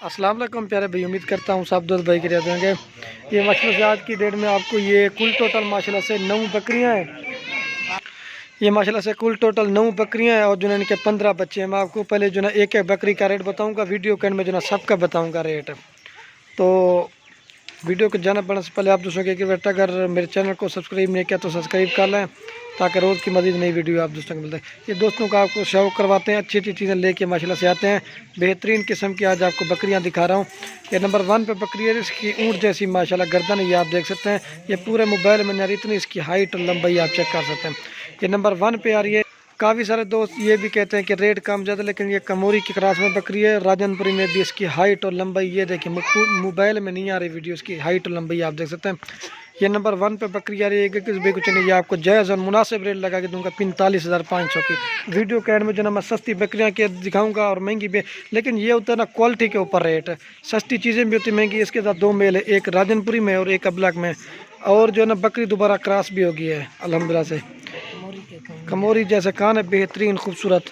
अस्सलाम वालेकुम प्यारे भाई, उम्मीद करता हूँ सब दोस्त भाई के रहते होंगे। ये माशाल्लाह से आज की डेट में आपको ये कुल टोटल माशाल्लाह से 9 बकरियाँ हैं। ये माशाल्लाह से कुल टोटल 9 बकरियाँ हैं और जो है इनके 15 बच्चे हैं। मैं आपको पहले जो है एक एक बकरी का रेट बताऊँगा, वीडियो के एंड में जो है सबका बताऊँगा रेट। तो वीडियो को जाना पड़ने से पहले आप दोस्तों के बेटा अगर मेरे चैनल को सब्सक्राइब नहीं किया तो सब्सक्राइब कर लें, ताकि रोज़ की मज़ीद नई वीडियो आप दोस्तों को मिलता है। ये दोस्तों को आपको शौक करवाते हैं, अच्छी अच्छी चीज़ें लेके माशाल्लाह से आते हैं। बेहतरीन किस्म की आज आपको बकरियां दिखा रहा हूँ। ये नंबर 1 पे बकरी है, इसकी ऊँट जैसी माशाल्लाह गर्दन है, ये आप देख सकते हैं। ये पूरे मोबाइल में नहीं इतनी इसकी हाइट और लंबाई आप चेक कर सकते हैं। ये नंबर 1 पे आ रही है। काफ़ी सारे दोस्त ये भी कहते हैं कि रेट कम ज़्यादा, लेकिन ये कमोरी की क्रास में बकरी है। राजनपुरी में भी इसकी हाइट और लंबाई ये देखिए, मोबाइल में नहीं आ रही वीडियो, इसकी हाइट और लंबाई आप देख सकते हैं। ये नंबर 1 पे बकरी आ रही है। किस भी कुछ नहीं, ये आपको जायज़ और मुनासिब रेट लगा के दूंगा 45,500 की। वीडियो के एंड में जो ना मैं सस्ती बकरियाँ के दिखाऊंगा और महंगी भी, लेकिन ये होता है ना क्वालिटी के ऊपर रेट है। सस्ती चीज़ें भी होती महंगी। इसके साथ 2 मेल है, एक राजनपुरी में और एक अबलक में, और जो है ना बकरी दोबारा क्रॉस भी हो गई है अल्हम्दुलिल्लाह से। कमोरी जैसे कान है, बेहतरीन खूबसूरत।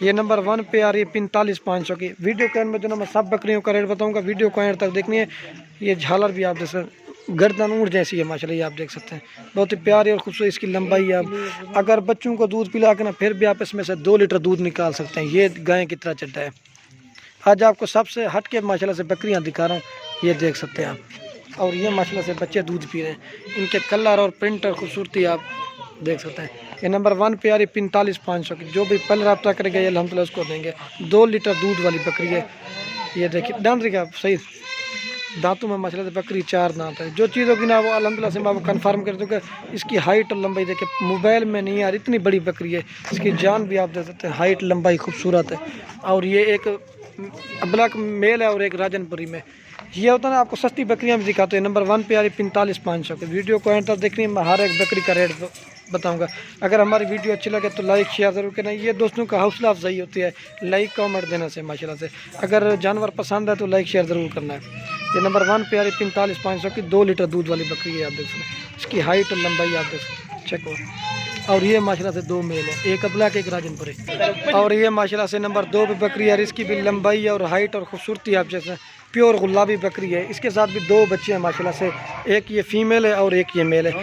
ये नंबर 1 पे आ रही है 45,500 की। वीडियो के एंड में जो ना मैं सब बकरियों का रेट बताऊंगा, वीडियो को एंड तक देखनी है। ये झालर भी आप देख सकते हैं, गर्दन ऊँट जैसी है माशाल्लाह, ये आप देख सकते हैं, बहुत ही प्यारी और खूबसूरत इसकी लंबाई है। आप अगर बच्चों को दूध पिला के ना फिर भी आप इसमें से 2 लीटर दूध निकाल सकते हैं। ये गाय की तरह चड्डा है। आज आपको सबसे हट के माशाल्लाह से बकरियाँ दिखा रहा हूँ, ये देख सकते हैं आप। और ये माशाल्लाह से बच्चे दूध पी रहे हैं। इनके कलर और प्रिंट और खूबसूरती आप देख सकते हैं। ये नंबर 1 पे आ रही 45,500 की। जो भी पहले रब्ता करेगा ये अल्हम्दुलिल्लाह उसको देंगे। 2 लीटर दूध वाली बकरी है। ये देखिए डांस का सही दांतों में माशाल्लाह से बकरी 4 दांत है। जो चीज़ होगी ना वो अल्हम्दुलिल्लाह से मैं आपको कन्फर्म कर दूँगा। इसकी हाइट और लंबाई देखिए, मोबाइल में नहीं आ रही, इतनी बड़ी बकरी है। इसकी जान भी आप देख सकते हैं, हाइट लंबाई खूबसूरत है। और ये एक अबलक मेल है और एक राजनपुरी में। ये होता है ना, आपको सस्ती बकरियां भी दिखाते हैं। नंबर 1 पे आ रही 45,500 की। वीडियो को एंड तक देखनी है, मैं हर एक बकरी का रेट बताऊंगा। अगर हमारी वीडियो अच्छी लगे तो लाइक शेयर ज़रूर करना। ये दोस्तों का हौसला अफजाई होती है लाइक कमेंट देने से माशाल्लाह से। अगर जानवर पसंद है तो लाइक शेयर ज़रूर करना है। ये नंबर 1 पे आ रही 45,500 की। 2 लीटर दूध वाली बकरी है, आप देख सकते हैं। इसकी हाइट और लंबाई आप देख सकते हैं, चेक हो। और ये माशाल्लाह से 2 मेल है, एक अबलक एक राजनपुरी। और ये माशाल्लाह से नंबर 2 पे बकरी है। इसकी भी लंबाई और हाइट और खूबसूरती आप जैसे प्योर गुलाबी बकरी है। इसके साथ भी 2 बच्चे हैं माशाल्लाह से। एक ये फीमेल है और एक ये मेल है,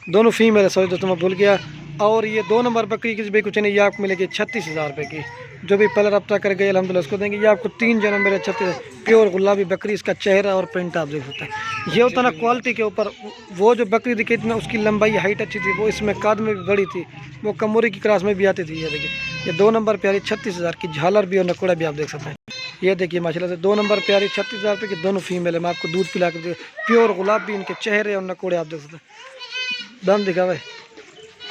दोनों फीमेल है। सॉरी दोस्तों मैं भूल गया। और ये 2 नंबर बकरी की भी कुछ नहीं, ये आपको मिलेगी 36,000 रुपये की। जो भी पहले रब्ता कर गए अल्हम्दुलिल्लाह उसको देंगे। ये आपको 3 जन्म मेरे 36 प्योर गुलाबी बकरी। इसका चेहरा और प्रिंट आप देख सकते हैं। ये होता ना क्वालिटी के ऊपर। वो जो बकरी दिखी थी ना, उसकी लंबाई हाइट अच्छी थी, वो इसमें कद में भी बड़ी थी, वो कमोरी की क्रास में भी आती थी। ये देखिए, ये 2 नंबर प्यारी 36,000 की। झालर भी और नकोड़ा भी आप देख सकते हैं। ये देखिए माशाल्लाह से 2 नंबर प्यारी 36,000 रुपये की। दोनों फीमेल है। मैं आपको दूध पिला कर प्योर गुलाबी इनके चेहरे और नकोड़े आप देख सकते हैं। दांत दिखा हुआ है,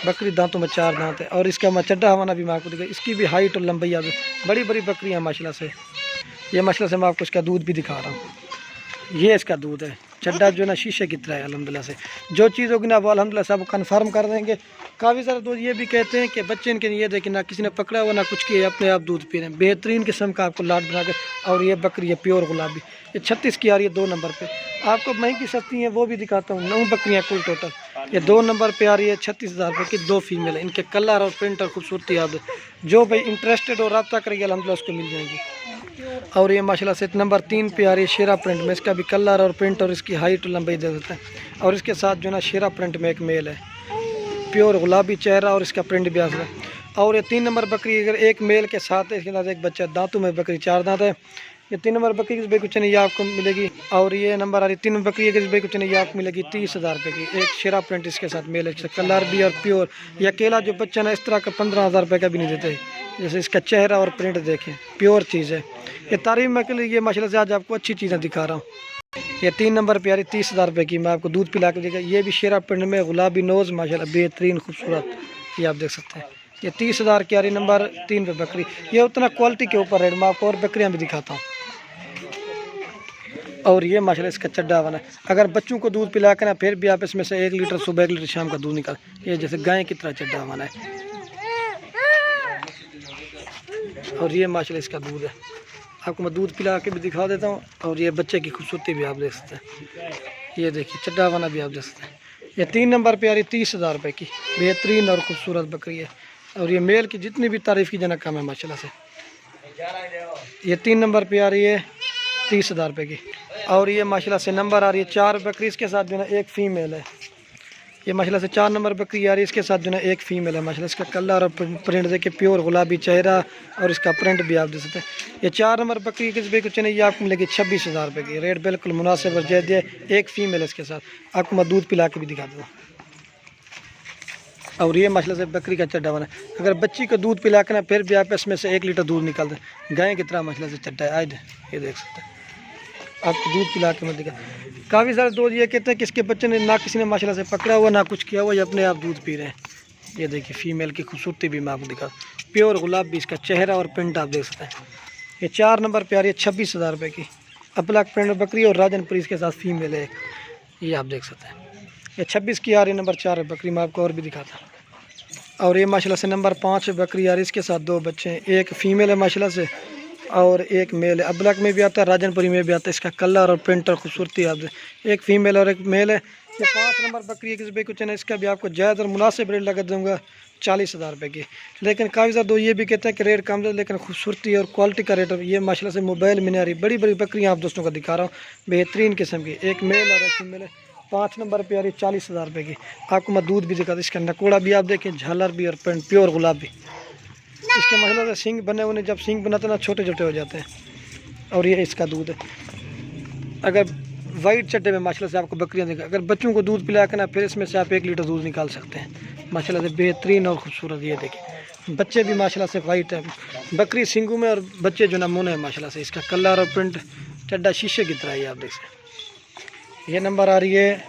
बकरी दांतों में 4 दांत है। और इसका मैं चड्डा हवाना भी मैं आपको दिखा, इसकी भी हाइट और लंबाई आप बड़ी बड़ी बकरियाँ हैं माशाल्लाह से। ये माशाल्लाह से मैं आपको इसका दूध भी दिखा रहा हूँ। ये इसका दूध है, चड्डा जो है ना शीशे की तरह है अल्हम्दुलिल्लाह से। जो चीज़ होगी ना वो अल्हम्दुलिल्लाह सब कन्फर्म कर देंगे। काफ़ी सारे दोस्त ये भी कहते हैं कि बच्चे इनके ये देखें ना किसी ने पकड़ा हुआ ना कुछ किया, अपने आप दूध पी रहे हैं। बेहतरीन किस्म का आपको लाट बना के। और ये बकरी है प्योर गुलाबी, ये 36 की आ रही है 2 नंबर पे। आपको महंगी सस्ती है वो भी दिखाता हूँ। 9 बकरियाँ कुल टोटल। ये 2 नंबर पे आ रही है 36,000 रुपये की। 2 फीमेल है। इनके कलर और प्रिंट और खूबसूरती आप जो भाई इंटरेस्टेड और रब्ता करेगी अल्हम्दुलिल्लाह उसको मिल जाएगी। और ये माशाल्लाह से नंबर 3 पे आ रही है शेरा प्रिंट में। इसका भी कलर और प्रिंट और इसकी हाइट और लंबाई दे देते हैं। और इसके साथ जो ना शेरा प्रिंट में एक मेल है, प्योर गुलाबी चेहरा और इसका प्रिंट भी आ सकता है। और ये 3 नंबर बकरी अगर एक मेल के साथ है, इसके साथ एक बच्चा। दांतों में बकरी 4 दांत है। ये 3 नंबर बकरी की कुछ नहीं, ये आपको मिलेगी। और ये नंबर आ रही 3 बकरी की कुछ नहीं, ये आपको मिलेगी 30,000 रुपये की। एक शेरा प्रिंट इसके साथ मेल है, कलर भी और प्योर। ये अकेला जो बच्चा ना इस तरह का 15,000 रुपये का भी नहीं देते। जैसे इसका चेहरा और प्रिंट देखें, प्योर चीज़ है। ये तारीफ में के लिए माशाल्लाह से आज आपको अच्छी चीज़ें दिखा रहा हूँ। ये 3 नंबर पे आ रही 30,000 रुपये की। मैं आपको दूध पिला के देखा। ये भी शेरा प्रिंट में गुलाबी नोज़ माशाल्लाह बेहतरीन खूबसूरत, ये आप देख सकते हैं। ये 30,000 की आ रही नंबर 3 पे बकरी। ये उतना क्वालिटी के ऊपर रेट। मैं आपको और बकरियाँ भी दिखाता हूँ। और ये माशाल्लाह इसका चड्डा बना है। अगर बच्चों को दूध पिला के ना फिर भी आप इसमें से 1 लीटर सुबह 1 लीटर शाम का दूध निकाल। ये जैसे गाय की तरह चड्डा बना है। और ये माशाल्लाह इसका दूध है। आपको मैं दूध पिला के भी दिखा देता हूँ। और ये बच्चे की खूबसूरती भी आप देख सकते हैं। ये देखिए चड्डा बना भी आप देख सकते हैं। ये 3 नंबर पे आ रही 30,000 रुपये की। बेहतरीन और खूबसूरत बकरी है। और ये मेल की जितनी भी तारीफ़ की जाना कम है माशाल्लाह से। ये 3 नंबर पे आ रही है 30,000 रुपये की। और ये माशाल्लाह से नंबर आ रही है 4 बकरी, इसके साथ जो है ना एक फ़ीमेल है। ये माशाल्लाह से 4 नंबर बकरी आ रही है, इसके साथ जो है एक फ़ीमेल है। माशाल्लाह इसका कलर और प्रिंट देखिए, प्योर गुलाबी चेहरा और इसका प्रिंट भी आप देख सकते हैं। ये 4 नंबर बकरी किस भाई को चाहिए, ये आपको मिलेगी 26,000 रुपये की। रेट बिल्कुल मुनासिब और जायज़ है। एक फ़ीमेल है इसके साथ। आपको मैं दूध पिला के भी दिखा दूँ। और ये माशाल्लाह से बकरी का चड्डा बना है। अगर बच्ची को दूध पिला के ना फिर भी आप इसमें से 1 लीटर दूध निकाल दें। गाय की तरह माशाल्लाह से चड्डा है। आज ये देख सकते हैं, आपको दूध पिला के मैं दिखा। काफ़ी सारे दोस्त ये कहते हैं कि इसके बच्चे ने ना किसी ने माशाल्लाह से पकड़ा हुआ ना कुछ किया हुआ, ये अपने आप दूध पी रहे हैं। ये देखिए फ़ीमेल की खूबसूरती भी मैं आपको दिखा। प्योर गुलाबी इसका चेहरा और प्रिंट आप देख सकते हैं। ये 4 नंबर पे आ रही है 26,000 रुपये की। अपलाक प्रिंट बकरी और राजनपुरी इसके साथ फ़ीमेल है। ये आप देख सकते हैं। ये 26 की आ रही है नंबर 4 बकरी। मैं आपको और भी दिखाता हूँ। और ये माशाल्लाह से नंबर 5 बकरी आ रही है, इसके साथ 2 बच्चे हैं। एक फ़ीमेल है माशाल्लाह से और एक मेल है। अबलक में भी आता है, राजनपुरी में भी आता है। इसका कलर और प्रिंट और खूबसूरती आप एक फ़ीमेल और एक मेल है। ये 5 नंबर बकरी है किस भाई कुछ है, इसका भी आपको जायज़ और मुनासिब रेट लगा दूँगा 40,000 रुपये की। लेकिन काफ़ी ज़्यादा ये भी कहते हैं कि रेट कम है, लेकिन खूबसूरती और क्वालिटी का रेट। ये माशाल्लाह से मोबाइल में नहीं आ रही, बड़ी बड़ी बकरियाँ आप दोस्तों को दिखा रहा हूँ, बेहतरीन किस्म की। एक मेल और एक फीमेल है। 5 नंबर पे आ रही 40,000 रुपये की। आपको मैं दूध भी दिखा दूँ। इसका नकोड़ा भी आप देखें, झालर भी और प्रिंट प्योर गुलाबी। इसके माशाल्लाह से सिंग बने हुए, जब सिंग बनाते ना छोटे छोटे हो जाते हैं। और ये इसका दूध है। अगर वाइट चट्टे में माशाल्लाह से आपको बकरियां दिखा, अगर बच्चों को दूध पिला के ना फिर इसमें से आप 1 लीटर दूध निकाल सकते हैं। माशाल्लाह से बेहतरीन और खूबसूरत। ये देखिए बच्चे भी माशाल्लाह से वाइट है। बकरी सिंगू में और बच्चे जो ना मुन है माशाल्लाह से। इसका कलर और प्रिंट चड्डा शीशे की तरह ही आप देख सकते हैं। ये नंबर आ रही है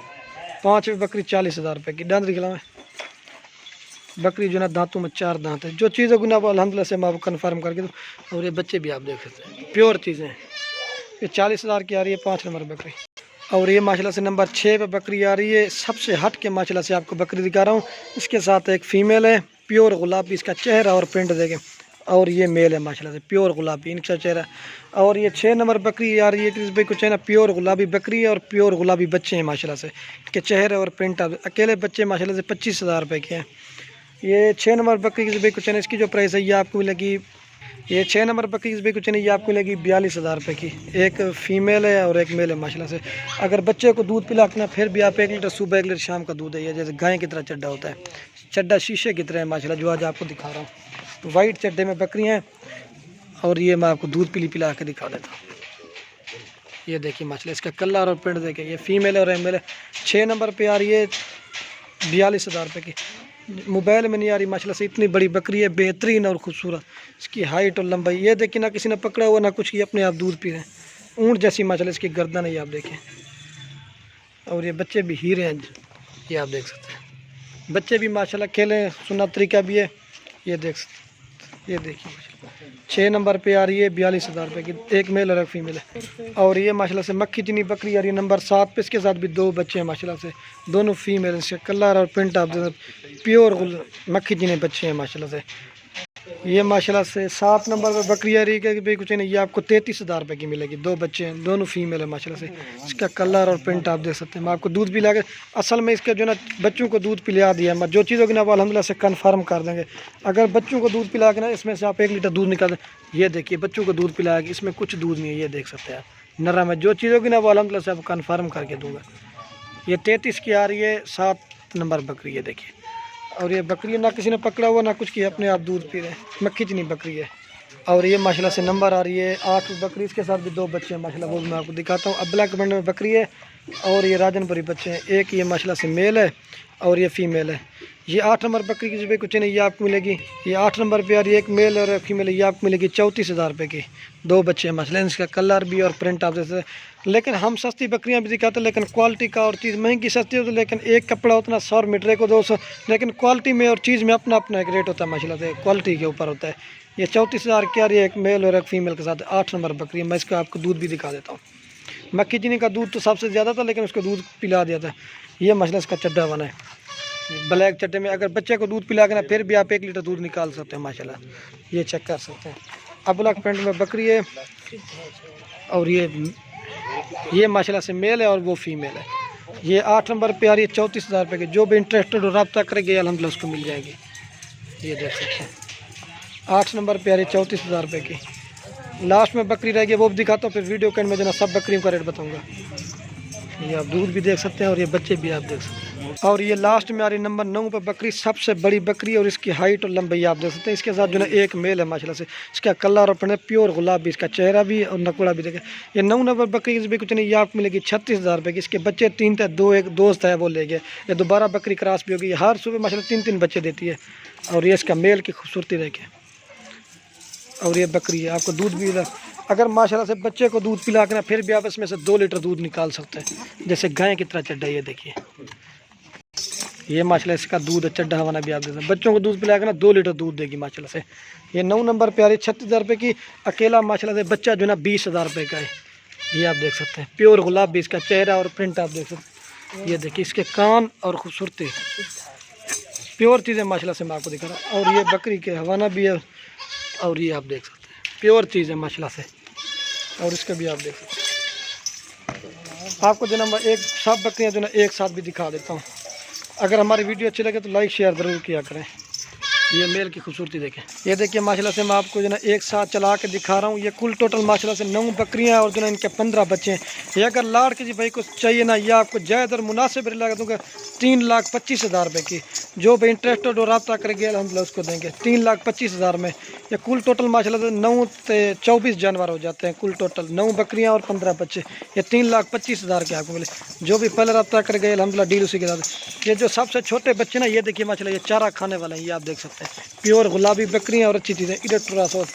5 बकरी 40,000 रुपये की। दांत दिखला में बकरी जो ना दांतों में 4 दांत है। जो चीज़ें गुना वो अल्हम्दुलिल्लाह से मैं आपको कन्फर्म करके दूँ। और ये बच्चे भी आप देख सकते हैं, प्योर चीज़ें हैं। ये 40,000 की आ रही है 5 नंबर बकरी। और ये माशाल्लाह से नंबर 6 पे बकरी आ रही है। सबसे हट के माशाल्लाह से आपको बकरी दिखा रहा हूँ। इसके साथ एक फ़ीमेल है, प्योर गुलाबी इसका चेहरा और प्रिंट देखें। और ये मेल है माशाल्लाह से प्योर गुलाबी इनका चेहरा। और ये 6 नंबर बकरी आ रही है कि भाई कुछ है ना, प्योर गुलाबी बकरी है और प्योर गुलाबी बच्चे हैं माशाल्लाह से। इनके चेहरे और प्रिंट अकेले बच्चे माशाल्लाह से 25,000 रुपये के हैं। ये 6 नंबर बकरी की भाई कुछ है ना, इसकी जो प्राइस है ये आपको मिलेगी। ये 6 नंबर बकरी की भाई कुछ नहीं, ये आपको मिलेगी 42,000 रुपये की। एक फ़ीमेल है और एक मेल है माशाल्लाह से। अगर बच्चे को दूध पिला के ना फिर भी आप 1 लीटर सुबह 1 लीटर शाम का दूध है। ये जैसे गाय की तरह चड्डा होता है, चड्डा शीशे की तरह है माशाल्लाह, जो आज आपको दिखा रहा हूँ। वाइट चड्डे में बकरियाँ हैं। और ये मैं आपको दूध पिला के दिखा देता हूँ। ये देखिए माशाल्लाह इसका कलर और प्रिंट देखिए। ये फ़ीमेल और मेल है। 6 नंबर पे आ रही है 42,000 रुपये की। मोबाइल में नहीं आ रही माशाल्लाह से। इतनी बड़ी बकरी है, बेहतरीन और खूबसूरत। इसकी हाइट और लंबाई ये देखिए, ना किसी ने पकड़ा हुआ ना कुछ किया, अपने आप दूध पी रहे हैं। ऊँट जैसी माशाल्लाह इसकी गर्दन है, ये आप देखें। और ये बच्चे भी हीरे हैं, ये आप देख सकते हैं। बच्चे भी माशाल्लाह खेलें, सुन्नत तरीका भी है। ये देख सकते, ये देखिए 6 नंबर पे आ रही है 42,000 रुपये की। एक मेल और एक फीमेल है। और ये माशाल्लाह से मक्खी चीनी बकरी आ रही है नंबर 7 पे। इसके साथ भी 2 बच्चे हैं माशाल्लाह से, दोनों फीमेल। इसके कलर और प्रिंट आप प्योर मक्खी चीनी बच्चे हैं माशाल्लाह से। ये माशाल्लाह से 7 नंबर पर बकरी आ रही है कि भाई कुछ नहीं, ये आपको 33,000 रुपये की मिलेगी। 2 बच्चे हैं, दोनों फीमेल है माशाल्लाह से। इसका कलर और प्रिंट आप देख सकते हैं। मैं आपको दूध पिला के, असल में इसके जो ना बच्चों को दूध पिला दिया मैं, जो चीज़ों की ना वो अल्हम्दुलिल्लाह से कन्फर्म कर देंगे। अगर बच्चों को दूध पिला के ना इसमें से आप 1 लीटर दूध निकाल दें। ये देखिए बच्चों को दूध पिलाया, इसमें कुछ दूध नहीं है, ये देख सकते हैं आप। नरम है, जो चीज़ों की ना वो अल्हम्दुलिल्लाह से आपको कन्फर्म करके दूँगा। ये 33 की आ रही है 7 नंबर बकरी, ये देखिए। और ये बकरी ना किसी ने पकड़ा हुआ ना कुछ किया, अपने आप दूध पी रहे हैं। मक्खी चीनी बकरी है। और ये माशाल्लाह से नंबर आ रही है 8 बकरी। इसके साथ भी 2 बच्चे हैं माशाल्लाह, वो मैं आपको दिखाता हूँ। अबला के बंडे में बकरी है। और ये राजनपुरी बच्चे हैं। एक ये माशाल्लाह से मेल है और ये फीमेल है। ये 8 नंबर बकरी की जो कुछ नहीं, ये आपको मिलेगी। ये 8 नंबर पे आ रही है, एक मेल और एक फीमेल है। ये आपको मिलेगी 34,000 रुपये की। 2 बच्चे हैं माशाल्लाह, इसका कलर भी और प्रिंट आप जैसे। लेकिन हम सस्ती बकरियां भी दिखाते हैं, लेकिन क्वालिटी का और चीज़ महंगी सस्ती होती है। लेकिन एक कपड़ा उतना 100 मीटर को 200, लेकिन क्वालिटी में और चीज़ में अपना अपना एक रेट होता है माशाल्लाह से, क्वालिटी के ऊपर होता है। ये 34,000 की आ रही है, एक मेल और एक फीमेल के साथ। 8 नंबर बकरी है। मैं इसका आपको दूध भी दिखा देता हूँ। मक्खी चीनी का दूध तो सबसे ज़्यादा था, लेकिन उसको दूध पिला दिया था। ये माशाल्लाह इसका चड्डा बना है ब्लैक चट्टे में। अगर बच्चे को दूध पिला के ना फिर भी आप 1 लीटर दूध निकाल सकते हैं माशाल्लाह, ये चेक कर सकते हैं। अबलक प्रिंट में बकरी है। और ये माशाल्लाह से मेल है और वो फीमेल है। ये 8 नंबर पे आ रही है 34,000 रुपये की। जो भी इंटरेस्टेड हो रब्ता करेंगे अल्हम्दुलिल्लाह उसको मिल जाएगी। ये देख सकते हैं 8 नंबर पे आ रही है 34,000 रुपये की। लास्ट में बकरी रहेगी वो भी दिखाता हूँ, फिर वीडियो के एंड में जो ना सब बकरियों का रेट बताऊँगा। ये आप दूध भी देख सकते हैं और ये बच्चे भी आप देख सकते हैं। और ये लास्ट में आ रही नंबर 9 पर बकरी, सबसे बड़ी बकरी और इसकी हाइट और लंबाई आप देख सकते हैं। इसके साथ जो है एक मेल है माशाल्लाह से, इसका कलर और अपने प्योर गुलाबी, इसका चेहरा भी और नकुड़ा भी देखे। ये 9 नंबर बकरी भी कुछ नहीं, ये आपको मिलेगी 36,000 रुपये की। इसके बच्चे 3 थे, 2 एक दोस्त है वो ले गए। ये दोबारा बकरी क्रॉस भी होगी, हर सुबह माशाल्लाह 3-3 बच्चे देती है। और ये इसका मेल की खूबसूरती देखे। और ये बकरी है, आपको दूध भी अगर माशाल्लाह से बच्चे को दूध पिला के ना फिर भी आप इसमें से 2 लीटर दूध निकाल सकते हैं, जैसे गाय की तरह चड्डा। ये देखिए, ये माशाल्लाह इसका दूध चड्डा हवाना भी आप देते हैं। बच्चों को दूध पिला के ना 2 लीटर दूध देगी माशाल्लाह से। ये 9 नंबर पे आ रही 36,000 रुपये की। अकेला माशाल्लाह से बच्चा जो है ना 20,000 रुपये का है। ये आप देख सकते हैं, प्योर गुलाबी इसका चेहरा और प्रिंट आप देख सकते हैं। ये देखिए इसके कान और खूबसूरती, प्योर चीज़ें माशाल्लाह से मैं आपको दिखा रहा हूँ। और ये बकरी के हवाना भी है, और ये आप देख सकते हैं प्योर चीज़ है माशाल्लाह से। और इसका भी आप देख सकते हैं। आपको जो ना एक सब बकरियाँ जो ना एक साथ भी दिखा देता हूँ। अगर हमारी वीडियो अच्छी लगे तो लाइक शेयर ज़रूर किया करें। ये मेल की खूबसूरती देखें। ये देखिए माशाल्लाह से मैं आपको जो ना एक साथ चला के दिखा रहा हूँ। ये कुल टोटल माशाल्लाह से 9 बकरियाँ और जो ना इनके 15 बच्चे हैं। ये अगर लाड़ किसी भाई को चाहिए ना, यह आपको जायज़ और मुनासिब रेट लगा दूँगा 3,25,000 रुपये की। जो भी इंटरेस्टेड और रब्ता करेंगे अल्हम्दुलिल्लाह उसको देंगे 3,25,000 में। ये कुल टोटल माशाल्लाह से 9 से 24 जानवर हो जाते हैं। कुल टोटल 9 बकरियाँ और 15 बच्चे, ये 3,25,000 के आपको मिले। जो भी पहले रब्ता कर गए अल्हम्दुलिल्लाह डील उसी के साथ। ये जो सबसे छोटे बच्चे ना, ये देखिए माशाल्लाह ये चारा खाने वाले हैं। ये आप देख सकते हैं प्योर गुलाबी बकरियाँ और अच्छी चीज़ें। इधर टुरा सो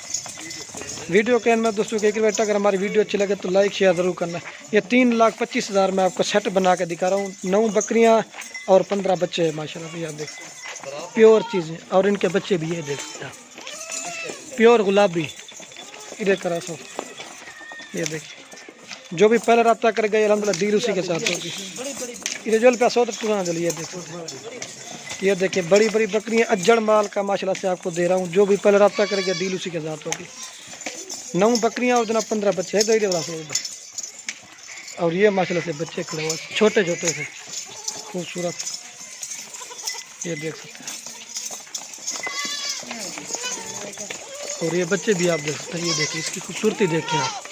वीडियो के एंड में दोस्तों के बेटा अगर हमारी वीडियो अच्छी लगे तो लाइक शेयर ज़रूर करना। ये 3,25,000 में आपको सेट बना के दिखा रहा हूँ। 9 बकरियाँ और 15 बच्चे हैं माशाल्लाह से। आप देख सकते हैं प्योर चीज़ें, और इनके बच्चे भी ये देख सकते हैं प्योर गुलाबी। इधर करा सो ये देखिए, जो भी पहले रब्ता कर गए अल्हम्दुलिल्लाह डील उसी के साथ होगी। इधर जो पैसा होता तुरंत जल्दी ये देख सकते हैं। ये देखिए बड़ी बड़ी बकरियाँ अज्जड़ माल का माशाल्लाह से आपको दे रहा हूँ। जो भी पहले रब्ता कर गया डील उसी के साथ होगी। 9 बकरियाँ और जनाब 15 बच्चे हैं। और ये माशाल्लाह से बच्चे खड़े हुए छोटे छोटे से खूबसूरत, ये देख सकते हैं। और ये बच्चे भी आप देख सकते हैं। ये देखिए इसकी खूबसूरती देखिए आप।